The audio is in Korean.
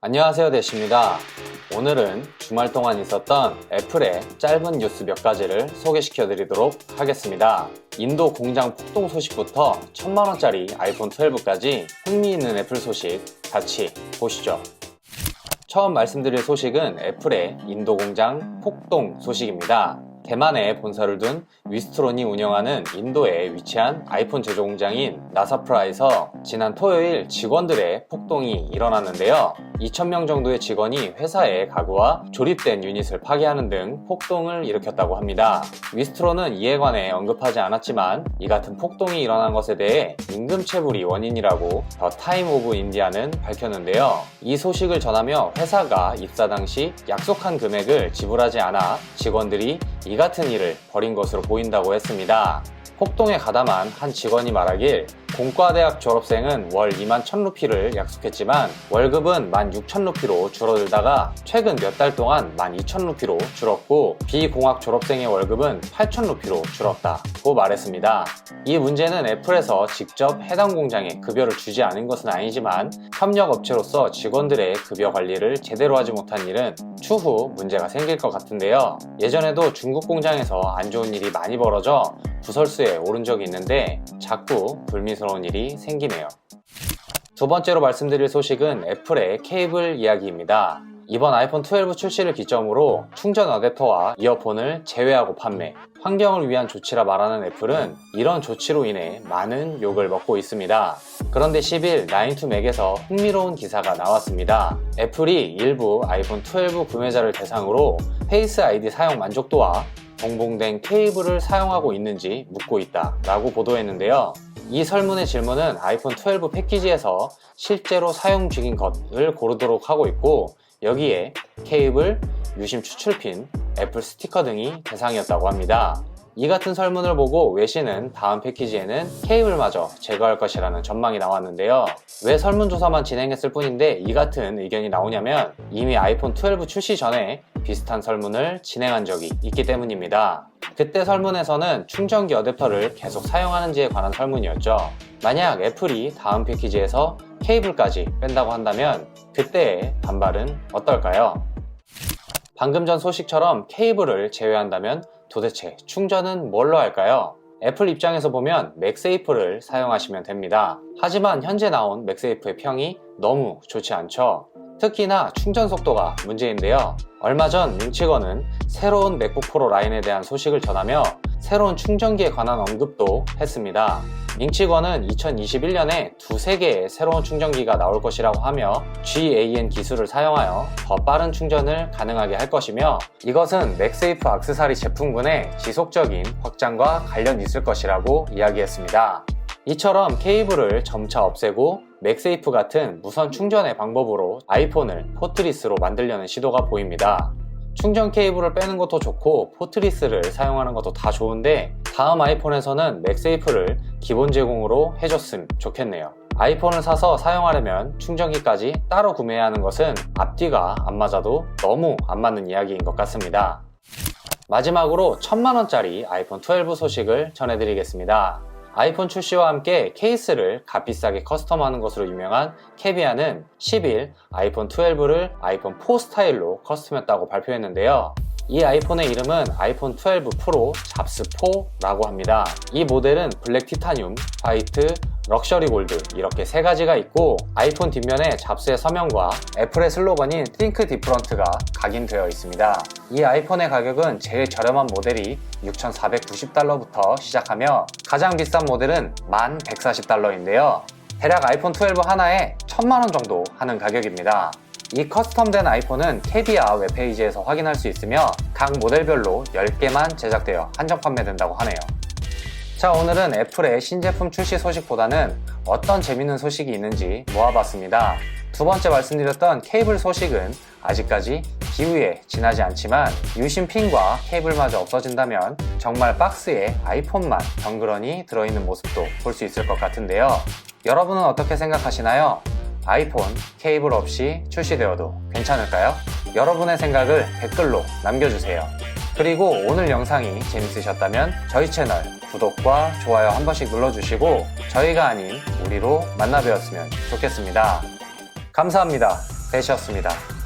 안녕하세요, 대시입니다. 오늘은 주말 동안 있었던 애플의 짧은 뉴스 몇 가지를 소개시켜 드리도록 하겠습니다. 인도 공장 폭동 소식부터 1000만원짜리 아이폰 12까지 흥미있는 애플 소식 같이 보시죠. 처음 말씀드릴 소식은 애플의 인도 공장 폭동 소식입니다. 대만에 본사를 둔 위스트론이 운영하는 인도에 위치한 아이폰 제조 공장인 나사프라에서 지난 토요일 직원들의 폭동이 일어났는데요. 2,000명 정도의 직원이 회사의 가구와 조립된 유닛을 파괴하는 등 폭동을 일으켰다고 합니다. 위스트론은 이에 관해 언급하지 않았지만 이 같은 폭동이 일어난 것에 대해 임금체불이 원인이라고 더 타임 오브 인디아는 밝혔는데요. 이 소식을 전하며 회사가 입사 당시 약속한 금액을 지불하지 않아 직원들이 이 같은 일을 벌인 것으로 보인다고 했습니다. 폭동에 가담한 한 직원이 말하길 공과대학 졸업생은 월 21,000루피를 약속했지만 월급은 16,000루피로 줄어들다가 최근 몇 달 동안 12,000루피로 줄었고 비공학 졸업생의 월급은 8,000루피로 줄었다고 말했습니다. 이 문제는 애플에서 직접 해당 공장에 급여를 주지 않은 것은 아니지만 협력업체로서 직원들의 급여 관리를 제대로 하지 못한 일은 추후 문제가 생길 것 같은데요. 예전에도 중국 공장에서 안 좋은 일이 많이 벌어져 부설수에 오른 적이 있는데 자꾸 불미스러운 일이 생기네요. 두 번째로 말씀드릴 소식은 애플의 케이블 이야기입니다. 이번 아이폰 12 출시를 기점으로 충전 어댑터와 이어폰을 제외하고 판매, 환경을 위한 조치라 말하는 애플은 이런 조치로 인해 많은 욕을 먹고 있습니다. 그런데 10일 9to5mac에서 흥미로운 기사가 나왔습니다. 애플이 일부 아이폰 12 구매자를 대상으로 페이스 아이디 사용 만족도와 동봉된 케이블을 사용하고 있는지 묻고 있다 라고 보도했는데요. 이 설문의 질문은 아이폰 12 패키지에서 실제로 사용 중인 것을 고르도록 하고 있고 여기에 케이블, 유심 추출핀, 애플 스티커 등이 대상이었다고 합니다. 이 같은 설문을 보고 웨시는 다음 패키지에는 케이블마저 제거할 것이라는 전망이 나왔는데요. 왜 설문조사만 진행했을 뿐인데 이 같은 의견이 나오냐면 이미 아이폰 12 출시 전에 비슷한 설문을 진행한 적이 있기 때문입니다. 그때 설문에서는 충전기 어댑터를 계속 사용하는지에 관한 설문이었죠. 만약 애플이 다음 패키지에서 케이블까지 뺀다고 한다면 그때의 반발은 어떨까요? 방금 전 소식처럼 케이블을 제외한다면 도대체 충전은 뭘로 할까요? 애플 입장에서 보면 맥세이프를 사용하시면 됩니다. 하지만 현재 나온 맥세이프의 평이 너무 좋지 않죠. 특히나 충전 속도가 문제인데요. 얼마 전 밍치건은 새로운 맥북 프로 라인에 대한 소식을 전하며 새로운 충전기에 관한 언급도 했습니다. 밍치건은 2021년에 두세 개의 새로운 충전기가 나올 것이라고 하며 GAN 기술을 사용하여 더 빠른 충전을 가능하게 할 것이며 이것은 맥세이프 액세서리 제품군의 지속적인 확장과 관련이 있을 것이라고 이야기했습니다. 이처럼 케이블을 점차 없애고 맥세이프 같은 무선 충전의 방법으로 아이폰을 포트리스로 만들려는 시도가 보입니다. 충전 케이블을 빼는 것도 좋고 포트리스를 사용하는 것도 다 좋은데 다음 아이폰에서는 맥세이프를 기본 제공으로 해줬으면 좋겠네요. 아이폰을 사서 사용하려면 충전기까지 따로 구매해야 하는 것은 앞뒤가 안 맞아도 너무 안 맞는 이야기인 것 같습니다. 마지막으로 1000만원짜리 아이폰 12 소식을 전해드리겠습니다. 아이폰 출시와 함께 케이스를 값비싸게 커스텀하는 것으로 유명한 캐비아는 10일 아이폰 12를 아이폰 4 스타일로 커스텀했다고 발표했는데요. 이 아이폰의 이름은 아이폰 12 프로 잡스 4라고 합니다. 이 모델은 블랙 티타늄, 화이트, 럭셔리 골드 이렇게 세 가지가 있고 아이폰 뒷면에 잡스의 서명과 애플의 슬로건인 Think Different가 각인되어 있습니다. 이 아이폰의 가격은 제일 저렴한 모델이 $6,490부터 시작하며 가장 비싼 모델은 $1,140인데요. 대략 아이폰 12 하나에 1000만원 정도 하는 가격입니다. 이 커스텀된 아이폰은 캐비아 웹페이지에서 확인할 수 있으며 각 모델별로 10개만 제작되어 한정 판매된다고 하네요. 자, 오늘은 애플의 신제품 출시 소식보다는 어떤 재밌는 소식이 있는지 모아봤습니다. 두 번째 말씀드렸던 케이블 소식은 아직까지 기후에 지나지 않지만 유심 핀과 케이블마저 없어진다면 정말 박스에 아이폰만 덩그러니 들어있는 모습도 볼 수 있을 것 같은데요. 여러분은 어떻게 생각하시나요? 아이폰 케이블 없이 출시되어도 괜찮을까요? 여러분의 생각을 댓글로 남겨주세요. 그리고 오늘 영상이 재밌으셨다면 저희 채널 구독과 좋아요 한 번씩 눌러주시고 저희가 아닌 우리로 만나 뵈었으면 좋겠습니다. 감사합니다. 되셨습니다.